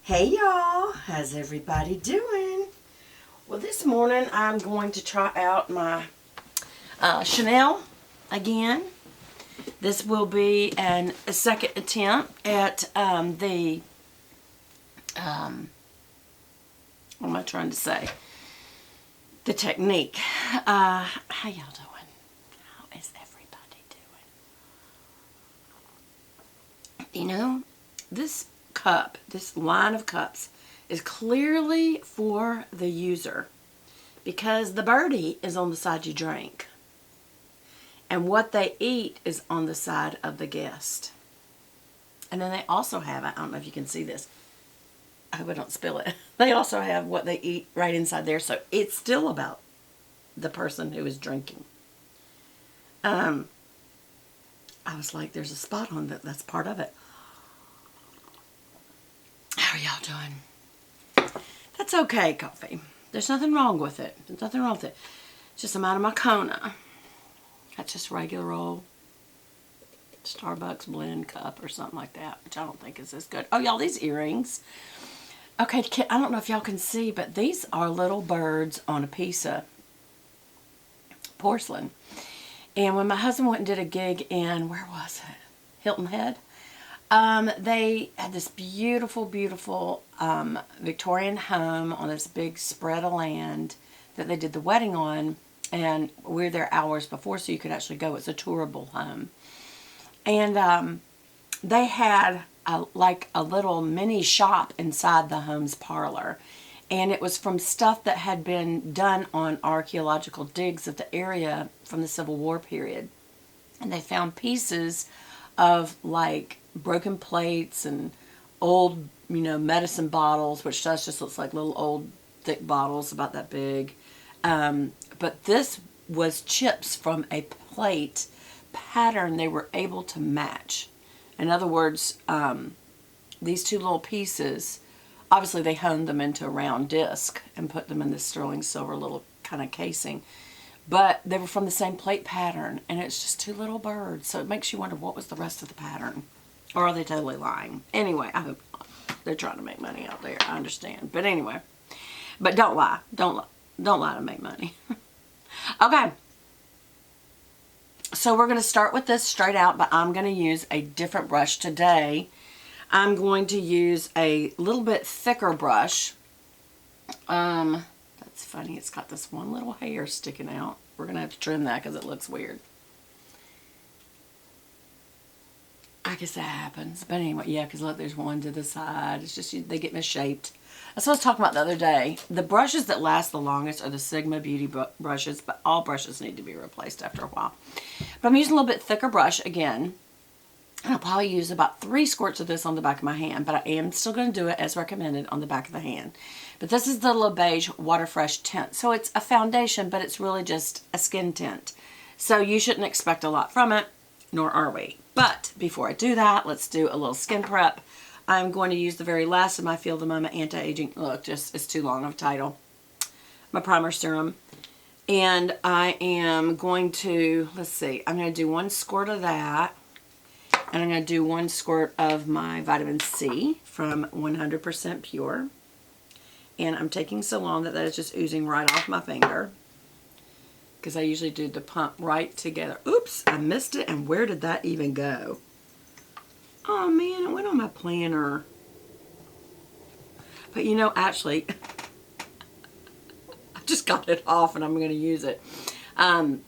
Hey y'all, how's everybody doing? Well, this morning I'm going to try out my Chanel again. This will be a second attempt at what am I trying to say? The technique. How y'all doing? How is everybody doing? You know, this cup, this line of cups, is clearly for the user because the birdie is on the side you drink and what they eat is on the side of the guest. And then they also have, I don't know if you can see this, I hope I don't spill it, they also have what they eat right inside there, so it's still about the person who is drinking. I was like, there's a spot on that's part of it. How are y'all doing? That's okay, coffee. There's nothing wrong with it. There's nothing wrong with it. It's just I'm out of my Kona. That's just regular old Starbucks blend cup or something like that, which I don't think is as good. Oh, y'all, these earrings. Okay, I don't know if y'all can see, but these are little birds on a piece of porcelain. And when my husband went and did a gig in, where was it? Hilton Head. They had this beautiful, beautiful Victorian home on this big spread of land that they did the wedding on, and we were there hours before, so you could actually go. It's a tourable home. And they had like a little mini shop inside the home's parlor, and it was from stuff that had been done on archaeological digs of the area from the Civil War period. And they found pieces of like broken plates and old, medicine bottles, which just looks like little old thick bottles about that big. But this was chips from a plate pattern they were able to match. In other words, these two little pieces, obviously they honed them into a round disc and put them in this sterling silver little kind of casing. But they were from the same plate pattern, and it's just two little birds. So it makes you wonder, what was the rest of the pattern? Or are they totally lying? Anyway, I hope not. They're trying to make money out there. I understand. But anyway. But don't lie. Don't lie to make money. Okay. So we're going to start with this straight out, but I'm going to use a different brush today. I'm going to use a little bit thicker brush. That's funny. It's got this one little hair sticking out. We're going to have to trim that because it looks weird. I guess that happens. But anyway, yeah, because look, there's one to the side. It's just, they get misshaped. That's what I was talking about the other day. The brushes that last the longest are the Sigma Beauty brushes, but all brushes need to be replaced after a while. But I'm using a little bit thicker brush again. And I'll probably use about 3 squirts of this on the back of my hand, but I am still going to do it as recommended on the back of the hand. But this is the Le Beige Water Fresh Tint. So it's a foundation, but it's really just a skin tint. So you shouldn't expect a lot from it, nor are we. But before I do that, let's do a little skin prep. I'm going to use the very last of my Feel the Moment Anti-Aging, look, just, it's too long of a title, my primer serum. And I am going to, let's see, I'm going to do 1 squirt of that. And I'm going to do 1 squirt of my vitamin C from 100% Pure. And I'm taking so long that is just oozing right off my finger, because I usually do the pump right together. Oops, I missed it, and where did that even go? Oh man, it went on my planner. But actually, I just got it off and I'm going to use it. I'm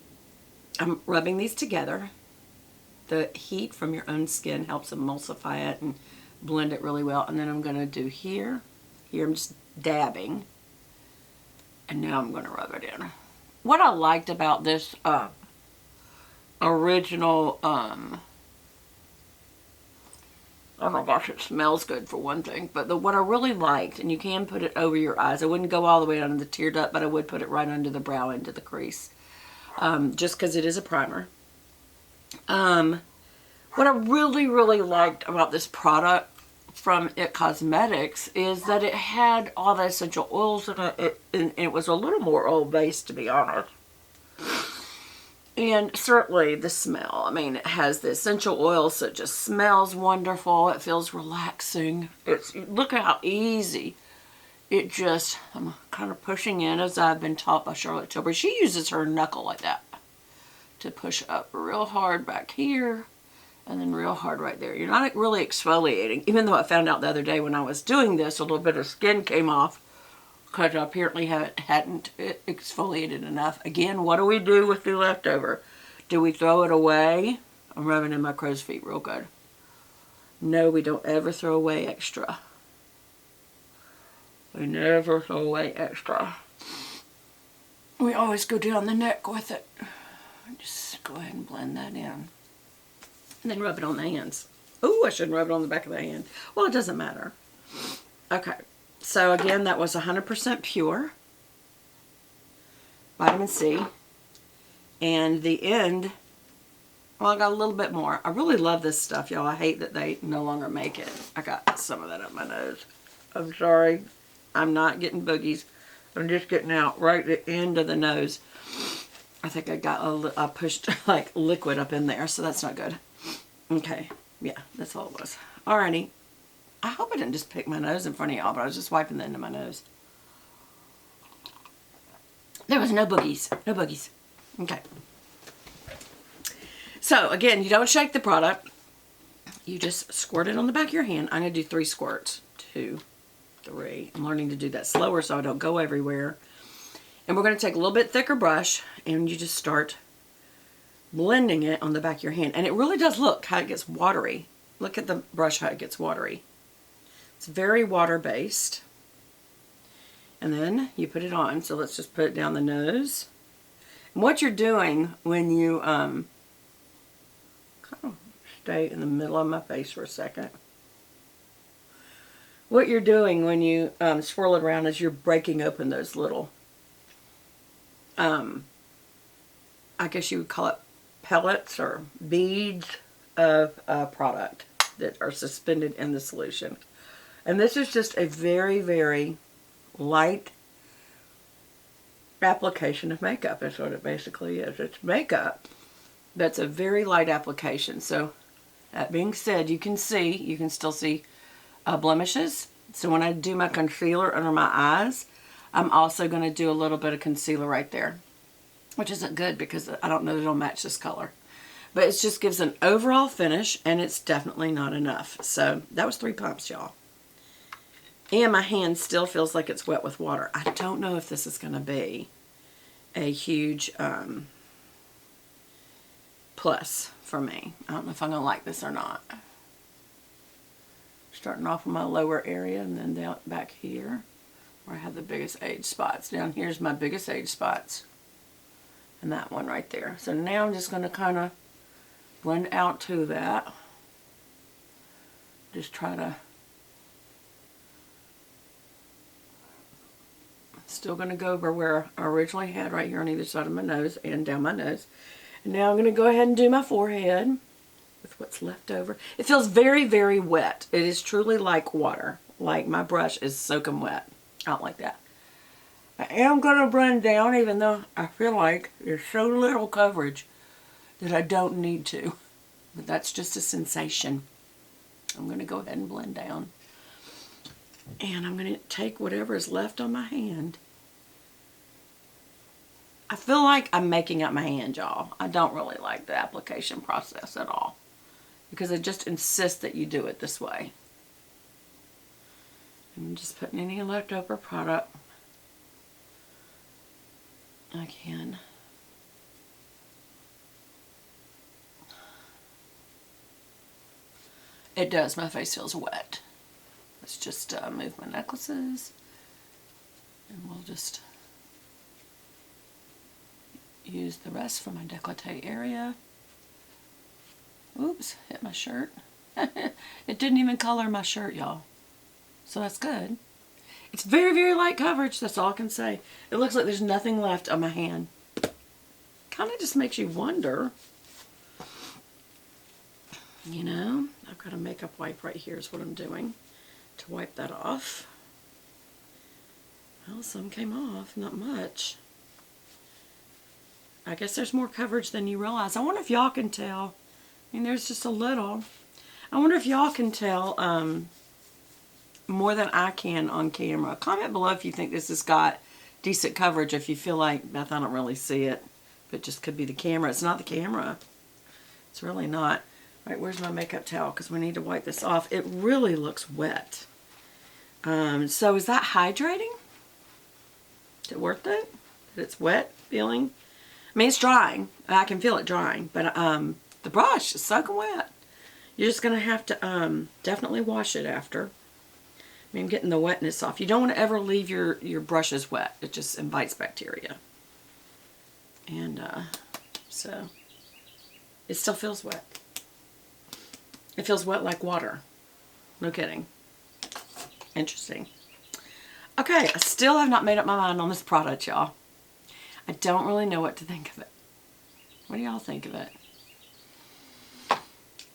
rubbing these together. The heat from your own skin helps emulsify it and blend it really well. And then I'm going to do here. Here I'm just dabbing. And now I'm going to rub it in. What I liked about this original, oh my gosh, it smells good for one thing. But what I really liked, and you can put it over your eyes. I wouldn't go all the way under the tear duct, but I would put it right under the brow, into the crease. Just because it is a primer. What I really, really liked about this product from IT Cosmetics is that it had all the essential oils in it, and it was a little more oil-based, to be honest. And certainly the smell. I mean, it has the essential oil, so it just smells wonderful. It feels relaxing. Look how easy it just, I'm kind of pushing in as I've been taught by Charlotte Tilbury. She uses her knuckle like that to push up real hard back here and then real hard right there. You're not really exfoliating, even though I found out the other day when I was doing this, a little bit of skin came off because I apparently hadn't exfoliated enough. Again, what do we do with the leftover? Do we throw it away? I'm rubbing in my crow's feet real good. No, we don't ever throw away extra. We never throw away extra. We always go down the neck with it. Just go ahead and blend that in. And then rub it on the hands. Ooh, I shouldn't rub it on the back of the hand. Well, it doesn't matter. Okay. So again, that was 100% pure vitamin C. And the end, well, I got a little bit more. I really love this stuff, y'all. I hate that they no longer make it. I got some of that up my nose. I'm sorry. I'm not getting boogies. I'm just getting out right at the end of the nose. I think I pushed like liquid up in there, so that's not good. Okay. Yeah, that's all it was. Alrighty. I hope I didn't just pick my nose in front of y'all, but I was just wiping the end of my nose. There was no boogies. No boogies. Okay. So, again, you don't shake the product. You just squirt it on the back of your hand. I'm going to do 3 squirts. 2, 3. I'm learning to do that slower so I don't go everywhere. And we're going to take a little bit thicker brush, and you just start blending it on the back of your hand. And it really does look how it gets watery. Look at the brush, how it gets watery. It's very water-based. And then you put it on. So let's just put it down the nose. And what you're doing when you kind of stay in the middle of my face for a second. What you're doing when you swirl it around is you're breaking open those little, I guess you would call it pellets or beads of product that are suspended in the solution. And this is just a very, very light application of makeup. That's what it basically is. It's makeup. That's a very light application. So that being said, you can still see blemishes. So when I do my concealer under my eyes, I'm also going to do a little bit of concealer right there, which isn't good because I don't know that it'll match this color. But it just gives an overall finish, and it's definitely not enough. So that was 3 pumps, y'all. And my hand still feels like it's wet with water. I don't know if this is going to be a huge plus for me. I don't know if I'm going to like this or not. Starting off in my lower area and then down back here where I have the biggest age spots. Down here's my biggest age spots. And that one right there. So now I'm just going to kind of blend out to that. Just try to... Still going to go over where I originally had right here on either side of my nose and down my nose. And now I'm going to go ahead and do my forehead with what's left over. It feels very, very wet. It is truly like water. Like my brush is soaking wet. I don't like that. I am going to blend down even though I feel like there's so little coverage that I don't need to. But that's just a sensation. I'm going to go ahead and blend down. And I'm going to take whatever is left on my hand. I feel like I'm making up my hand, y'all. I don't really like the application process at all. Because I just insist that you do it this way. I'm just putting any leftover product I can. It does. My face feels wet. Let's just move my necklaces, and we'll just use the rest for my décolleté area. Oops, hit my shirt. It didn't even color my shirt, y'all. So that's good. It's very, very light coverage. That's all I can say. It looks like there's nothing left on my hand. Kind of just makes you wonder. You know, I've got a makeup wipe right here is what I'm doing to wipe that off. Well, some came off, not much. I guess there's more coverage than you realize. I wonder if y'all can tell. I mean, there's just a little. I wonder if y'all can tell more than I can on camera. Comment below if you think this has got decent coverage. If you feel like, Beth, I don't really see it. But it just could be the camera. It's not the camera. It's really not. All right, where's my makeup towel? Because we need to wipe this off. It really looks wet. So is that hydrating? Is it worth it? That it's wet feeling? I mean, it's drying. I can feel it drying. But the brush is soaking wet. You're just going to have to definitely wash it after. I mean, I'm getting the wetness off. You don't want to ever leave your brushes wet. It just invites bacteria. And so it still feels wet. It feels wet like water. No kidding. Interesting. Okay, I still have not made up my mind on this product, y'all. I don't really know what to think of it. What do y'all think of it?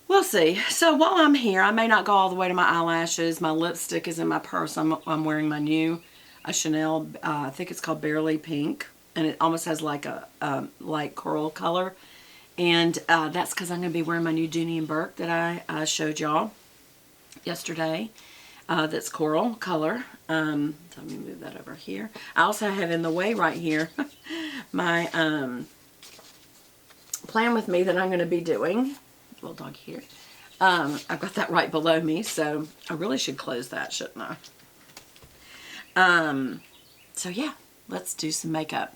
We'll see. So while I'm here, I may not go all the way to my eyelashes. My lipstick is in my purse. I'm wearing my new Chanel, I think it's called Barely Pink. And it almost has like a light coral color. And that's because I'm going to be wearing my new Dooney & Burke that I showed y'all yesterday. That's coral color. Let me move that over here. I also have in the way right here my plan with me that I'm going to be doing. Little dog here. I've got that right below me, so I really should close that, shouldn't I? So yeah, let's do some makeup.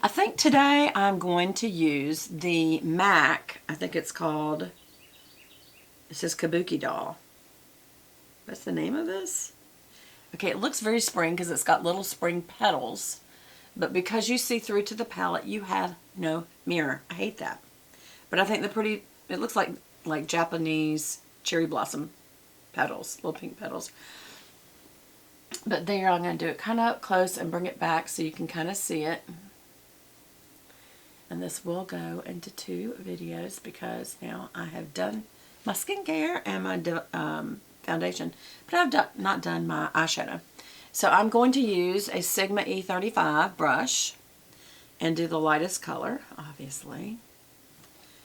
I think today I'm going to use the MAC, I think it's called, it says Kabuki Doll. That's the name of this? Okay, it looks very spring because it's got little spring petals. But because you see through to the palette, you have no mirror. I hate that. But I think it looks like Japanese cherry blossom petals, little pink petals. But there, I'm going to do it kind of up close and bring it back so you can kind of see it. And this will go into 2 videos because now I have done my skincare and my foundation. But I've not done my eyeshadow. So I'm going to use a Sigma E35 brush and do the lightest color, obviously.